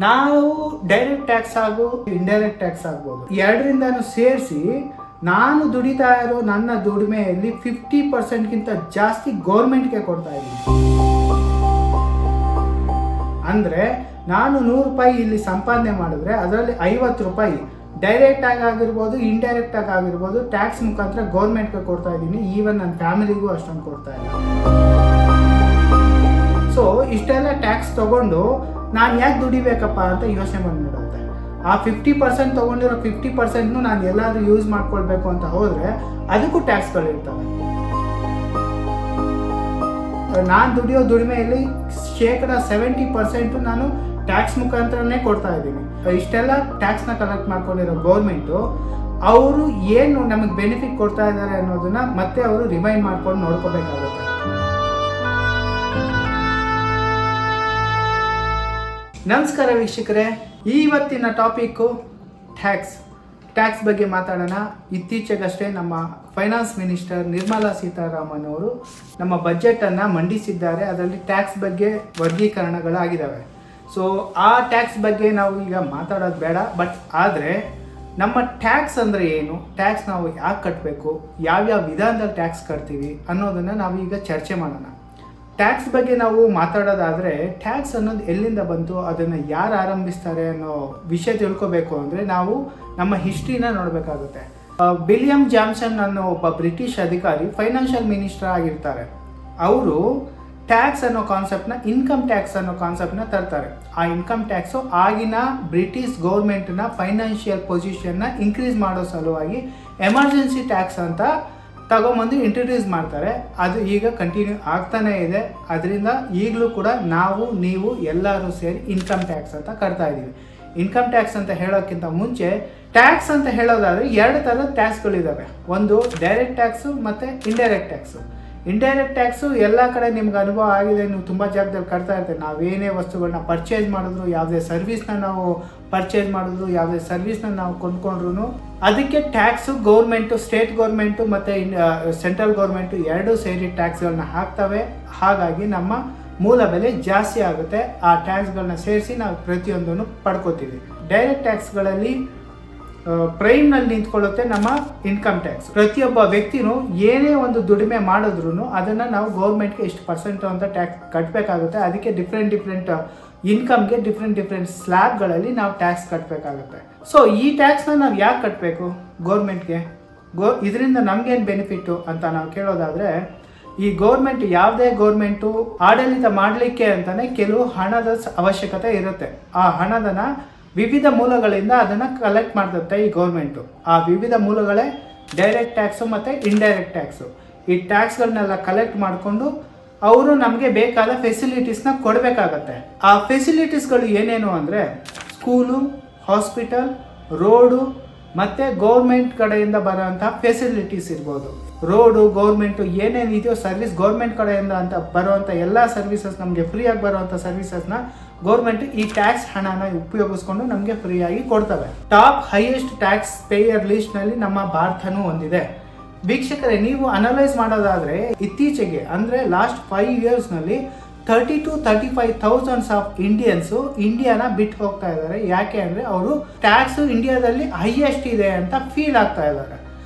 ನಾವು direct tax ಹಾಗೂ indirect tax ಆಗ್ಬೋದು, ಎರಡರಿಂದನೂ ಸೇರಿಸಿ ನಾನು ದುಡಿತಾ ಇರೋ ನನ್ನ ದುಡಿಮೆಯಲ್ಲಿ 50% ಜಾಸ್ತಿ ಗೌರ್ಮೆಂಟ್ಗೆ ಕೊಡ್ತಾ ಇದ್ದೀನಿ. ಅಂದರೆ ನಾನು 100 ರೂಪಾಯಿ ಇಲ್ಲಿ ಸಂಪಾದನೆ ಮಾಡಿದ್ರೆ ಅದರಲ್ಲಿ 50 ರೂಪಾಯಿ ಡೈರೆಕ್ಟ್ ಆಗಿ ಆಗಿರ್ಬೋದು, ಇಂಡೈರೆಕ್ಟ್ ಆಗಿ ಆಗಿರ್ಬೋದು, ಟ್ಯಾಕ್ಸ್ ಮುಖಾಂತರ ಗೌರ್ಮೆಂಟ್ಗೆ ಕೊಡ್ತಾ ಇದ್ದೀನಿ. ಈವನ್ ನನ್ನ ಫ್ಯಾಮಿಲಿಗೂ ಅಷ್ಟೊಂದು ಕೊಡ್ತಾ ಇಲ್ಲ. ಸೊ ಇಷ್ಟೆಲ್ಲ ಟ್ಯಾಕ್ಸ್ ತಗೊಂಡು ನಾನು ಯಾಕೆ ದುಡಿಬೇಕಪ್ಪ ಅಂತ ಯೋಚನೆ ಬಂದ್ಬಿಡುತ್ತೆ. ಆ 50% ತೊಗೊಂಡಿರೋ 50% ನಾನು ಎಲ್ಲಾದರೂ ಯೂಸ್ ಮಾಡ್ಕೊಳ್ಬೇಕು ಅಂತ ಹೋದರೆ ಅದಕ್ಕೂ ಟ್ಯಾಕ್ಸ್ಗಳಿರ್ತವೆ. ನಾನು ದುಡಿಯೋ ದುಡಿಮೆಯಲ್ಲಿ 70% ನಾನು ಟ್ಯಾಕ್ಸ್ ಮುಖಾಂತರನೇ ಕೊಡ್ತಾ ಇದ್ದೀನಿ. ಇಷ್ಟೆಲ್ಲ ಟ್ಯಾಕ್ಸ್ನ ಕಲೆಕ್ಟ್ ಮಾಡ್ಕೊಂಡಿರೋ ಗೌರ್ಮೆಂಟು ಅವರು ಏನು ನಮಗೆ ಬೆನಿಫಿಟ್ ಕೊಡ್ತಾ ಇದ್ದಾರೆ ಅನ್ನೋದನ್ನ ಮತ್ತೆ ಅವರು ರಿಮೈಂಡ್ ಮಾಡ್ಕೊಂಡು ನೋಡ್ಕೋಬೇಕಾಗುತ್ತೆ. ನಮಸ್ಕಾರ ವೀಕ್ಷಕರೇ, ಇವತ್ತಿನ ಟಾಪಿಕ್ಕು ಟ್ಯಾಕ್ಸ್ ಬಗ್ಗೆ ಮಾತಾಡೋಣ. ಇತ್ತೀಚೆಗಷ್ಟೇ ನಮ್ಮ ಫೈನಾನ್ಸ್ ಮಿನಿಸ್ಟರ್ ನಿರ್ಮಲಾ ಸೀತಾರಾಮನ್ ಅವರು ನಮ್ಮ ಬಜೆಟನ್ನು ಮಂಡಿಸಿದ್ದಾರೆ. ಅದರಲ್ಲಿ ಟ್ಯಾಕ್ಸ್ ಬಗ್ಗೆ ವರ್ಗೀಕರಣಗಳಾಗಿದ್ದಾವೆ. ಸೊ ಆ ಟ್ಯಾಕ್ಸ್ ಬಗ್ಗೆ ನಾವು ಈಗ ಮಾತಾಡೋದು ಬೇಡ. ಬಟ್ ಆದರೆ ನಮ್ಮ ಟ್ಯಾಕ್ಸ್ ಅಂದರೆ ಏನು, ಟ್ಯಾಕ್ಸ್ ನಾವು ಯಾಕೆ ಕಟ್ಟಬೇಕು, ಯಾವ್ಯಾವ ವಿಧಾನದಲ್ಲಿ ಟ್ಯಾಕ್ಸ್ ಕಟ್ತೀವಿ ಅನ್ನೋದನ್ನು ನಾವು ಈಗ ಚರ್ಚೆ ಮಾಡೋಣ. ಟ್ಯಾಕ್ಸ್ ಬಗ್ಗೆ ನಾವು ಮಾತಾಡೋದಾದರೆ ಟ್ಯಾಕ್ಸ್ ಅನ್ನೋದು ಎಲ್ಲಿಂದ ಬಂತು, ಅದನ್ನು ಯಾರು ಆರಂಭಿಸ್ತಾರೆ ಅನ್ನೋ ವಿಷಯ ತಿಳ್ಕೊಬೇಕು ಅಂದರೆ ನಾವು ನಮ್ಮ ಹಿಸ್ಟ್ರಿನ ನೋಡಬೇಕಾಗುತ್ತೆ. ವಿಲಿಯಂ ಜಾನ್ಸನ್ ಅನ್ನೋ ಒಬ್ಬ ಬ್ರಿಟಿಷ್ ಅಧಿಕಾರಿ ಫೈನಾನ್ಷಿಯಲ್ ಮಿನಿಸ್ಟರ್ ಆಗಿರ್ತಾರೆ. ಅವರು ಟ್ಯಾಕ್ಸ್ ಅನ್ನೋ ಕಾನ್ಸೆಪ್ಟ್ನ ಇನ್ಕಮ್ ಟ್ಯಾಕ್ಸ್ ಅನ್ನೋ ಕಾನ್ಸೆಪ್ಟ್ನ ತರ್ತಾರೆ. ಆ ಇನ್ಕಮ್ ಟ್ಯಾಕ್ಸು ಆಗಿನ ಬ್ರಿಟಿಷ್ ಗೌರ್ಮೆಂಟ್ನ ಫೈನಾನ್ಷಿಯಲ್ ಪೊಸಿಷನ್ನ ಇನ್ಕ್ರೀಸ್ ಮಾಡೋ ಸಲುವಾಗಿ ಎಮರ್ಜೆನ್ಸಿ ಟ್ಯಾಕ್ಸ್ ಅಂತ ತಗೊಂಬಂದು ಇಂಟ್ರಡ್ಯೂಸ್ ಮಾಡ್ತಾರೆ. ಅದು ಈಗ ಕಂಟಿನ್ಯೂ ಆಗ್ತಾನೇ ಇದೆ. ಅದರಿಂದ ಈಗಲೂ ಕೂಡ ನೀವು ಎಲ್ಲರೂ ಸೇರಿ ಇನ್ಕಮ್ ಟ್ಯಾಕ್ಸ್ ಅಂತ ಕಟ್ತಾ ಇದ್ದೀವಿ. ಇನ್ಕಮ್ ಟ್ಯಾಕ್ಸ್ ಅಂತ ಹೇಳೋಕ್ಕಿಂತ ಮುಂಚೆ ಟ್ಯಾಕ್ಸ್ ಅಂತ ಹೇಳೋದಾದರೆ 2 ಥರದ ಟ್ಯಾಕ್ಸ್ಗಳಿದ್ದಾವೆ. ಒಂದು ಡೈರೆಕ್ಟ್ ಟ್ಯಾಕ್ಸು ಮತ್ತು ಇಂಡೈರೆಕ್ಟ್ ಟ್ಯಾಕ್ಸು. ಇಂಡೈರೆಕ್ಟ್ ಟ್ಯಾಕ್ಸು ಎಲ್ಲ ಕಡೆ ನಿಮ್ಗೆ ಅನುಭವ ಆಗಿದೆ, ನೀವು ತುಂಬ ಜಾಗದಲ್ಲಿ ಕಟ್ತಾ ಇರ್ತೀವಿ. ನಾವೇನೇ ವಸ್ತುಗಳನ್ನ ಪರ್ಚೇಸ್ ಮಾಡಿದ್ರು, ಯಾವುದೇ ಸರ್ವಿಸ್ನ ನಾವು ಪರ್ಚೇಸ್ ಮಾಡಿದ್ರು, ಯಾವುದೇ ಸರ್ವಿಸ್ನ ನಾವು ಕೊಂಡ್ಕೊಂಡ್ರು ಅದಕ್ಕೆ ಟ್ಯಾಕ್ಸು ಗೌರ್ಮೆಂಟು, ಸ್ಟೇಟ್ ಗೌರ್ಮೆಂಟು ಮತ್ತು ಸೆಂಟ್ರಲ್ ಗೌರ್ಮೆಂಟು ಎರಡೂ ಸೇರಿ ಟ್ಯಾಕ್ಸ್ಗಳನ್ನ ಹಾಕ್ತವೆ. ಹಾಗಾಗಿ ನಮ್ಮ ಮೂಲ ಬೆಲೆ ಜಾಸ್ತಿ ಆಗುತ್ತೆ. ಆ ಟ್ಯಾಕ್ಸ್ಗಳನ್ನ ಸೇರಿಸಿ ನಾವು ಪ್ರತಿಯೊಂದನ್ನು ಪಡ್ಕೋತೀವಿ. ಡೈರೆಕ್ಟ್ ಟ್ಯಾಕ್ಸ್ಗಳಲ್ಲಿ ಪ್ರೈಮ್ನಲ್ಲಿ ನಿಂತ್ಕೊಳ್ಳುತ್ತೆ ನಮ್ಮ ಇನ್ಕಮ್ ಟ್ಯಾಕ್ಸ್. ಪ್ರತಿಯೊಬ್ಬ ವ್ಯಕ್ತಿನೂ ಏನೇ ಒಂದು ದುಡಿಮೆ ಮಾಡಿದ್ರು ಅದನ್ನು ನಾವು ಗೌರ್ಮೆಂಟ್ಗೆ ಇಷ್ಟು % ಅಂತ ಟ್ಯಾಕ್ಸ್ ಕಟ್ಟಬೇಕಾಗುತ್ತೆ. ಅದಕ್ಕೆ ಡಿಫ್ರೆಂಟ್ ಇನ್ಕಮ್ಗೆ ಡಿಫ್ರೆಂಟ್ ಸ್ಲ್ಯಾಬ್ಗಳಲ್ಲಿ ನಾವು ಟ್ಯಾಕ್ಸ್ ಕಟ್ಟಬೇಕಾಗುತ್ತೆ. ಸೊ ಈ ಟ್ಯಾಕ್ಸ್ನ ನಾವು ಯಾಕೆ ಕಟ್ಟಬೇಕು ಗೌರ್ಮೆಂಟ್ಗೆ, ಇದರಿಂದ ನಮಗೇನು ಬೆನಿಫಿಟ್ಟು ಅಂತ ನಾವು ಕೇಳೋದಾದರೆ, ಈ ಗೌರ್ಮೆಂಟ್ ಯಾವುದೇ ಗೌರ್ಮೆಂಟು ಆಡಳಿತ ಮಾಡಲಿಕ್ಕೆ ಅಂತಲೇ ಕೆಲವು ಹಣದ ಅವಶ್ಯಕತೆ ಇರುತ್ತೆ. ಆ ಹಣದನ್ನು ವಿವಿಧ ಮೂಲಗಳಿಂದ ಅದನ್ನು ಕಲೆಕ್ಟ್ ಮಾಡ್ತತ್ತೆ ಈ ಗೌರ್ಮೆಂಟು. ಆ ವಿವಿಧ ಮೂಲಗಳೇ ಡೈರೆಕ್ಟ್ ಟ್ಯಾಕ್ಸು ಮತ್ತು ಇಂಡೈರೆಕ್ಟ್ ಟ್ಯಾಕ್ಸು. ಈ ಟ್ಯಾಕ್ಸ್ಗಳನ್ನೆಲ್ಲ ಕಲೆಕ್ಟ್ ಮಾಡಿಕೊಂಡು ಅವರು ನಮಗೆ ಬೇಕಾದ ಫೆಸಿಲಿಟೀಸ್ನ ಕೊಡಬೇಕಾಗತ್ತೆ. ಆ ಫೆಸಿಲಿಟೀಸ್ಗಳು ಏನೇನು ಅಂದರೆ ಸ್ಕೂಲು, ಹಾಸ್ಪಿಟಲ್, ರೋಡು ಮತ್ತು ಗೌರ್ಮೆಂಟ್ ಕಡೆಯಿಂದ ಬರೋಂಥ ಫೆಸಿಲಿಟೀಸ್ ಇರ್ಬೋದು. ರೋಡು, ಗೌರ್ಮೆಂಟು ಏನೇನಿದೆಯೋ ಸರ್ವಿಸ್ ಗೌರ್ಮೆಂಟ್ ಕಡೆಯಿಂದ ಅಂತ ಬರುವಂಥ ಎಲ್ಲ ಸರ್ವಿಸಸ್, ನಮಗೆ ಫ್ರೀಯಾಗಿ ಬರುವಂಥ ಸರ್ವಿಸಸ್ನ ಗೌರ್ಮೆಂಟ್ ಈ ಟ್ಯಾಕ್ಸ್ ಹಣನ ಉಪಯೋಗಿಸ್ಕೊಂಡು ನಮಗೆ ಫ್ರೀಯಾಗಿ ಕೊಡ್ತವೆ. ಟಾಪ್ ಹೈಯೆಸ್ಟ್ ಟ್ಯಾಕ್ಸ್ ಪೇಯರ್ ಲಿಸ್ಟ್ನಲ್ಲಿ ನಮ್ಮ ಭಾರತನೂ ಹೊಂದಿದೆ. ವೀಕ್ಷಕರೇ, ನೀವು ಅನಲೈಸ್ ಮಾಡೋದಾದರೆ ಇತ್ತೀಚೆಗೆ ಅಂದರೆ ಲಾಸ್ಟ್ 5 ಇಯರ್ಸ್ನಲ್ಲಿ 30,000-35,000 ಆಫ್ ಇಂಡಿಯನ್ಸು ಇಂಡಿಯಾನ ಬಿಟ್ಟು ಹೋಗ್ತಾ ಇದ್ದಾರೆ. ಯಾಕೆ ಅಂದರೆ ಅವರು ಟ್ಯಾಕ್ಸು ಇಂಡಿಯಾದಲ್ಲಿ ಹೈಯೆಸ್ಟ್ ಇದೆ ಅಂತ ಫೀಲ್ ಆಗ್ತಾ ಇದ್ದಾರೆ.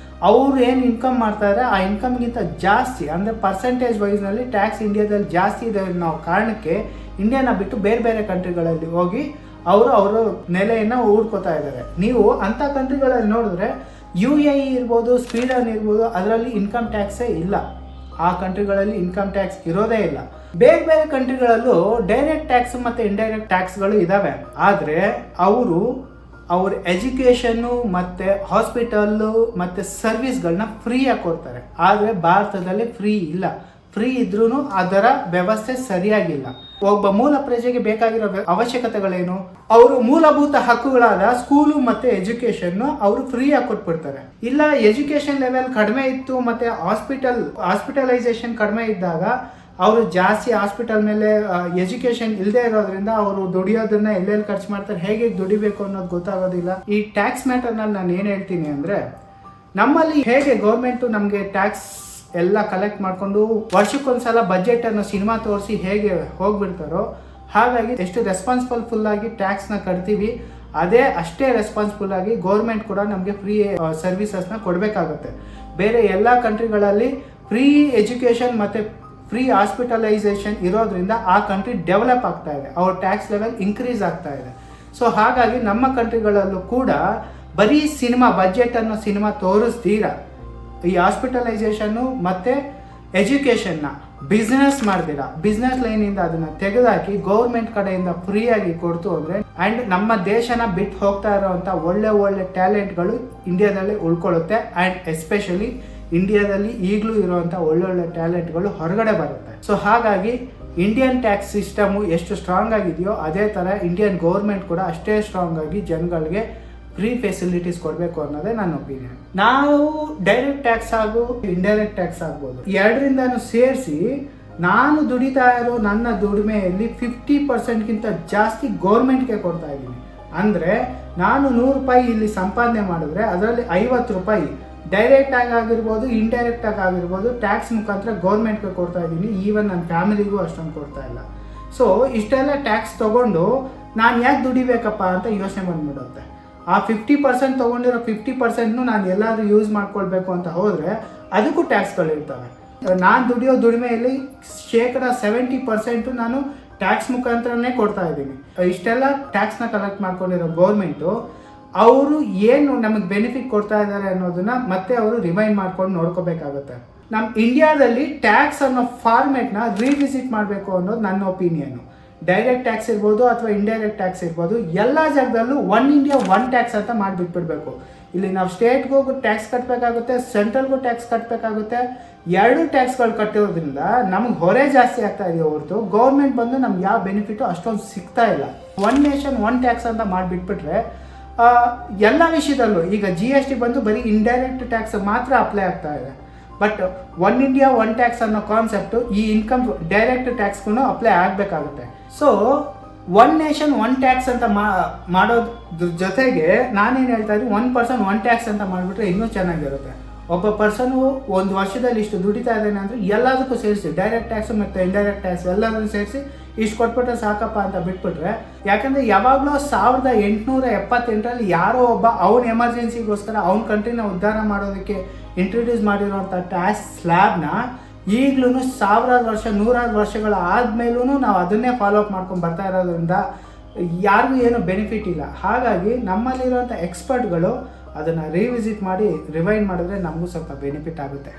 ಅವರು ಏನು ಇನ್ಕಮ್ ಮಾಡ್ತಾ ಇದ್ದಾರೆ ಆ ಇನ್ಕಮ್ಗಿಂತ ಜಾಸ್ತಿ ಅಂದರೆ ಪರ್ಸೆಂಟೇಜ್ ವೈಸ್ನಲ್ಲಿ ಟ್ಯಾಕ್ಸ್ ಇಂಡಿಯಾದಲ್ಲಿ ಜಾಸ್ತಿ ಇದೆ ಅನ್ನೋ ಕಾರಣಕ್ಕೆ ಇಂಡಿಯಾನ ಬಿಟ್ಟು ಬೇರೆ ಕಂಟ್ರಿಗಳಲ್ಲಿ ಹೋಗಿ ಅವರು ನೆಲೆಯನ್ನು ಹೂಡ್ಕೋತಾ ಇದ್ದಾರೆ. ನೀವು ಅಂಥ ಕಂಟ್ರಿಗಳಲ್ಲಿ ನೋಡಿದ್ರೆ UAE ಇರ್ಬೋದು, ಸ್ವೀಡನ್ ಇರ್ಬೋದು, ಅದರಲ್ಲಿ ಇನ್ಕಮ್ ಟ್ಯಾಕ್ಸೇ ಇಲ್ಲ. ಆ ಕಂಟ್ರಿಗಳಲ್ಲಿ ಇನ್ಕಮ್ ಟ್ಯಾಕ್ಸ್ ಇರೋದೇ ಇಲ್ಲ. ಬೇರೆ ಕಂಟ್ರಿಗಳಲ್ಲೂ ಡೈರೆಕ್ಟ್ ಟ್ಯಾಕ್ಸ್ ಮತ್ತು ಇಂಡೈರೆಕ್ಟ್ ಟ್ಯಾಕ್ಸ್ಗಳು ಇದ್ದಾವೆ. ಆದರೆ ಅವ್ರ ಎಜುಕೇಷನ್ನು ಮತ್ತು ಹಾಸ್ಪಿಟಲ್ಲು ಮತ್ತು ಸರ್ವಿಸ್ಗಳನ್ನ ಫ್ರೀಯಾಗಿ ಕೊಡ್ತಾರೆ. ಆದರೆ ಭಾರತದಲ್ಲಿ ಫ್ರೀ ಇಲ್ಲ. ಫ್ರೀ ಇದ್ರೂ ಅದರ ವ್ಯವಸ್ಥೆ ಸರಿಯಾಗಿಲ್ಲ. ಒಬ್ಬ ಮೂಲ ಪ್ರಜೆಗೆ ಬೇಕಾಗಿರೋ ಅವಶ್ಯಕತೆಗಳೇನು, ಅವರು ಮೂಲಭೂತ ಹಕ್ಕುಗಳಾದ ಸ್ಕೂಲು ಮತ್ತು ಎಜುಕೇಷನ್ನು ಅವರು ಫ್ರೀಯಾಗಿ ಕೊಟ್ಬಿಡ್ತಾರೆ. ಇಲ್ಲ ಎಜುಕೇಷನ್ ಲೆವೆಲ್ ಕಡಿಮೆ ಇತ್ತು ಮತ್ತು ಹಾಸ್ಪಿಟಲೈಸೇಷನ್ ಕಡಿಮೆ ಇದ್ದಾಗ ಅವರು ಜಾಸ್ತಿ ಹಾಸ್ಪಿಟಲ್ ಮೇಲೆ ಎಜುಕೇಷನ್ ಇಲ್ಲದೆ ಇರೋದ್ರಿಂದ ಅವರು ದುಡಿಯೋದನ್ನ ಎಲ್ಲೆಲ್ಲಿ ಖರ್ಚು ಮಾಡ್ತಾರೆ, ಹೇಗೆ ದುಡಿಬೇಕು ಅನ್ನೋದು ಗೊತ್ತಾಗೋದಿಲ್ಲ. ಈ ಟ್ಯಾಕ್ಸ್ ಮ್ಯಾಟರ್ನಲ್ಲಿ ನಾನು ಏನು ಹೇಳ್ತೀನಿ ಅಂದರೆ, ನಮ್ಮಲ್ಲಿ ಹೇಗೆ ಗೌರ್ಮೆಂಟು ನಮಗೆ ಟ್ಯಾಕ್ಸ್ ಎಲ್ಲ ಕಲೆಕ್ಟ್ ಮಾಡಿಕೊಂಡು ವರ್ಷಕ್ಕೊಂದ್ಸಲ ಬಜೆಟನ್ನು ಸಿನಿಮಾ ತೋರಿಸಿ ಹೇಗೆ ಹೋಗ್ಬಿಡ್ತಾರೋ ಹಾಗಾಗಿ ಎಷ್ಟು ರೆಸ್ಪಾನ್ಸಿಬಲ್ ಆಗಿ ಟ್ಯಾಕ್ಸ್ನ ಕಟ್ತೀವಿ ಅಷ್ಟೇ ರೆಸ್ಪಾನ್ಸಿಬಲ್ ಆಗಿ ಗೌರ್ಮೆಂಟ್ ಕೂಡ ನಮಗೆ ಫ್ರೀ ಸರ್ವಿಸಸ್ನ ಕೊಡಬೇಕಾಗುತ್ತೆ. ಬೇರೆ ಎಲ್ಲ ಕಂಟ್ರಿಗಳಲ್ಲಿ ಫ್ರೀ ಎಜುಕೇಷನ್ ಮತ್ತು ಫ್ರೀ ಹಾಸ್ಪಿಟಲೈಸೇಷನ್ ಇರೋದ್ರಿಂದ ಆ ಕಂಟ್ರಿ ಡೆವಲಪ್ ಆಗ್ತಾ ಇದೆ, ಅವ್ರ ಟ್ಯಾಕ್ಸ್ ಲೆವೆಲ್ ಇನ್ಕ್ರೀಸ್ ಆಗ್ತಾ ಇದೆ. ಸೊ ಹಾಗಾಗಿ ನಮ್ಮ ಕಂಟ್ರಿಗಳಲ್ಲೂ ಕೂಡ ಬರೀ ಬಜೆಟನ್ನು ಸಿನಿಮಾ ತೋರಿಸ್ತೀರ ಈ ಹಾಸ್ಪಿಟಲೈಸೇಷನ್ನು ಮತ್ತು ಎಜುಕೇಷನ್ನ ಬಿಸ್ನೆಸ್ ಮಾಡ್ದಿರ, ಬಿಸ್ನೆಸ್ ಲೈನಿಂದ ಅದನ್ನು ತೆಗೆದುಹಾಕಿ ಗೌರ್ಮೆಂಟ್ ಕಡೆಯಿಂದ ಫ್ರೀಯಾಗಿ ಕೊಡ್ತು ಅಂದರೆ ಆ್ಯಂಡ್ ನಮ್ಮ ದೇಶನ ಬಿಟ್ಟು ಹೋಗ್ತಾ ಇರೋವಂಥ ಒಳ್ಳೆ ಟ್ಯಾಲೆಂಟ್ಗಳು ಇಂಡಿಯಾದಲ್ಲಿ ಉಳ್ಕೊಳ್ಳುತ್ತೆ. ಆ್ಯಂಡ್ ಎಸ್ಪೆಷಲಿ ಇಂಡಿಯಾದಲ್ಲಿ ಈಗಲೂ ಇರುವಂಥ ಒಳ್ಳೊಳ್ಳೆ ಟ್ಯಾಲೆಂಟ್ಗಳು ಹೊರಗಡೆ ಬರುತ್ತೆ. ಸೊ ಹಾಗಾಗಿ ಇಂಡಿಯನ್ ಟ್ಯಾಕ್ಸ್ ಸಿಸ್ಟಮು ಎಷ್ಟು ಸ್ಟ್ರಾಂಗ್ ಆಗಿದೆಯೋ ಅದೇ ಥರ ಇಂಡಿಯನ್ ಗೌರ್ಮೆಂಟ್ ಕೂಡ ಅಷ್ಟೇ ಸ್ಟ್ರಾಂಗ್ ಆಗಿ ಜನಗಳಿಗೆ ಫ್ರೀ ಫೆಸಿಲಿಟೀಸ್ ಕೊಡಬೇಕು ಅನ್ನೋದೇ ನನ್ನ ಒಪಿನಿಯನ್. ನಾವು ಡೈರೆಕ್ಟ್ ಟ್ಯಾಕ್ಸ್ ಹಾಗೂ ಇಂಡೈರೆಕ್ಟ್ ಟ್ಯಾಕ್ಸ್ ಆಗ್ಬೋದು, ಎರಡರಿಂದನೂ ಸೇರಿಸಿ ನಾನು ದುಡಿತಾ ಇರೋ ನನ್ನ ದುಡಿಮೆಯಲ್ಲಿ 50% ಜಾಸ್ತಿ ಗೌರ್ಮೆಂಟ್ಗೆ ಕೊಡ್ತಾ ಇದ್ದೀನಿ. ಅಂದರೆ ನಾನು 100 ರೂಪಾಯಿ ಇಲ್ಲಿ ಸಂಪಾದನೆ ಮಾಡಿದ್ರೆ ಅದರಲ್ಲಿ 50 ರೂಪಾಯಿ ಡೈರೆಕ್ಟ್ ಆಗಿರ್ಬೋದು, ಇಂಡೈರೆಕ್ಟ್ ಆಗಿರ್ಬೋದು ಟ್ಯಾಕ್ಸ್ ಮುಖಾಂತರ ಗೌರ್ಮೆಂಟ್ಗೆ ಕೊಡ್ತಾ ಇದ್ದೀನಿ. ಈವನ್ ನನ್ನ ಫ್ಯಾಮಿಲಿಗೂ ಅಷ್ಟೊಂದು ಕೊಡ್ತಾ ಇಲ್ಲ. ಸೊ ಇಷ್ಟೆಲ್ಲ ಟ್ಯಾಕ್ಸ್ ತೊಗೊಂಡು ನಾನು ಯಾಕೆ ದುಡಿಬೇಕಪ್ಪ ಅಂತ ಯೋಚನೆ ಬಂದ್ಬಿಡುತ್ತೆ. ಆ 50% ತೊಗೊಂಡಿರೋ 50%ನು ನಾನು ಎಲ್ಲಾದರೂ ಯೂಸ್ ಮಾಡ್ಕೊಳ್ಬೇಕು ಅಂತ ಹೋದರೆ ಅದಕ್ಕೂ ಟ್ಯಾಕ್ಸ್ಗಳಿರ್ತವೆ. ನಾನು ದುಡಿಯೋ ದುಡಿಮೆಯಲ್ಲಿ 70% ನಾನು ಟ್ಯಾಕ್ಸ್ ಮುಖಾಂತರನೇ ಕೊಡ್ತಾ ಇದ್ದೀನಿ. ಇಷ್ಟೆಲ್ಲ ಟ್ಯಾಕ್ಸ್ನ ಕಲೆಕ್ಟ್ ಮಾಡ್ಕೊಂಡಿರೋ ಗೌರ್ಮೆಂಟು ಅವರು ಏನು ನಮಗೆ ಬೆನಿಫಿಟ್ ಕೊಡ್ತಾ ಇದ್ದಾರೆ ಅನ್ನೋದನ್ನ ಮತ್ತೆ ಅವರು ರಿಮೈಂಡ್ ಮಾಡ್ಕೊಂಡು ನೋಡ್ಕೋಬೇಕಾಗುತ್ತೆ. ನಮ್ಮ ಇಂಡಿಯಾದಲ್ಲಿ ಟ್ಯಾಕ್ಸ್ ಅನ್ನೋ ಫಾರ್ಮೆಟ್ನ ರೀವಿಸಿಟ್ ಮಾಡಬೇಕು ಅನ್ನೋದು ನನ್ನ ಒಪಿನಿಯನ್ನು. ಡೈರೆಕ್ಟ್ ಟ್ಯಾಕ್ಸ್ ಇರ್ಬೋದು ಅಥವಾ ಇಂಡೈರೆಕ್ಟ್ ಟ್ಯಾಕ್ಸ್ ಇರ್ಬೋದು, ಎಲ್ಲ ಜಾಗದಲ್ಲೂ ಒನ್ ಇಂಡಿಯಾ ಒನ್ ಟ್ಯಾಕ್ಸ್ ಅಂತ ಮಾಡಿಬಿಟ್ಬಿಡ್ಬೇಕು. ಇಲ್ಲಿ ನಾವು ಸ್ಟೇಟ್ಗೂ ಟ್ಯಾಕ್ಸ್ ಕಟ್ಟಬೇಕಾಗುತ್ತೆ, ಸೆಂಟ್ರಲ್ಗೂ ಟ್ಯಾಕ್ಸ್ ಕಟ್ಟಬೇಕಾಗುತ್ತೆ. ಎರಡು ಟ್ಯಾಕ್ಸ್ಗಳು ಕಟ್ಟಿರೋದ್ರಿಂದ ನಮಗೆ ಹೊರೆ ಜಾಸ್ತಿ ಆಗ್ತಾ ಇದೆಯೋ ಹೊರತು ಗೌರ್ಮೆಂಟ್ ಬಂದು ನಮ್ಗೆ ಯಾವ ಬೆನಿಫಿಟು ಅಷ್ಟೊಂದು ಸಿಗ್ತಾ ಇಲ್ಲ. ಒನ್ ನೇಷನ್ ಒನ್ ಟ್ಯಾಕ್ಸ್ ಅಂತ ಮಾಡಿಬಿಟ್ಬಿಟ್ರೆ ಎಲ್ಲ ವಿಷಯದಲ್ಲೂ ಈಗ GST ಬಂದು ಬರೀ ಇಂಡೈರೆಕ್ಟ್ ಟ್ಯಾಕ್ಸ್ ಮಾತ್ರ ಅಪ್ಲೈ ಆಗ್ತಾ ಇದೆ. But one India one tax ಅನ್ನೋ ಕಾನ್ಸೆಪ್ಟು ಈ ಇನ್ಕಮ್ ಡೈರೆಕ್ಟ್ ಟ್ಯಾಕ್ಸ್ಗೂ ಅಪ್ಲೈ ಆಗಬೇಕಾಗುತ್ತೆ. So one nation one tax ಅಂತ ಮಾಡೋದ್ರ ಜೊತೆಗೆ ನಾನೇನು ಹೇಳ್ತಾ ಇದ್ದೀನಿ, 1% ಒನ್ ಟ್ಯಾಕ್ಸ್ ಅಂತ ಮಾಡಿಬಿಟ್ರೆ ಇನ್ನೂ ಚೆನ್ನಾಗಿರುತ್ತೆ. ಒಬ್ಬ ಪರ್ಸನು ಒಂದು ವರ್ಷದಲ್ಲಿ ಇಷ್ಟು ದುಡಿತಾ ಇದ್ದಾನೆ ಅಂದರೆ ಎಲ್ಲದಕ್ಕೂ ಸೇರಿಸಿ ಡೈರೆಕ್ಟ್ ಟ್ಯಾಕ್ಸ್ ಮತ್ತು ಇಂಡೈರೆಕ್ಟ್ ಟ್ಯಾಕ್ಸ್ ಎಲ್ಲದನ್ನು ಸೇರಿಸಿ ಇಷ್ಟು ಕೊಟ್ಬಿಟ್ರೆ ಸಾಕಪ್ಪ ಅಂತ ಬಿಟ್ಬಿಟ್ರೆ, ಯಾಕಂದರೆ ಯಾವಾಗಲೂ 1878ರಲ್ಲಿ ಯಾರೋ ಒಬ್ಬ ಅವನ ಎಮರ್ಜೆನ್ಸಿಗೋಸ್ಕರ ಅವನ ಕಂಟ್ರಿನ ಉದ್ಧಾರ ಮಾಡೋದಕ್ಕೆ ಇಂಟ್ರೊಡ್ಯೂಸ್ ಮಾಡಿರೋಂಥ ಟ್ಯಾಕ್ಸ್ ಸ್ಲ್ಯಾಬ್ನ ಈಗಲೂ 1000 ವರ್ಷ 100 ವರ್ಷಗಳ ಆದಮೇಲೂ ನಾವು ಅದನ್ನೇ ಫಾಲೋ ಅಪ್ ಮಾಡ್ಕೊಂಡು ಬರ್ತಾ ಇರೋದ್ರಿಂದ ಯಾರಿಗೂ ಏನೂ ಬೆನಿಫಿಟ್ ಇಲ್ಲ. ಹಾಗಾಗಿ ನಮ್ಮಲ್ಲಿರುವಂಥ ಎಕ್ಸ್ಪರ್ಟ್ಗಳು ಅದನ್ನು ರಿವಿಸಿಟ್ ಮಾಡಿ ರಿವೈಂಡ್ ಮಾಡಿದ್ರೆ ನಮಗೂ ಸ್ವಲ್ಪ ಬೆನಿಫಿಟ್ ಆಗುತ್ತೆ.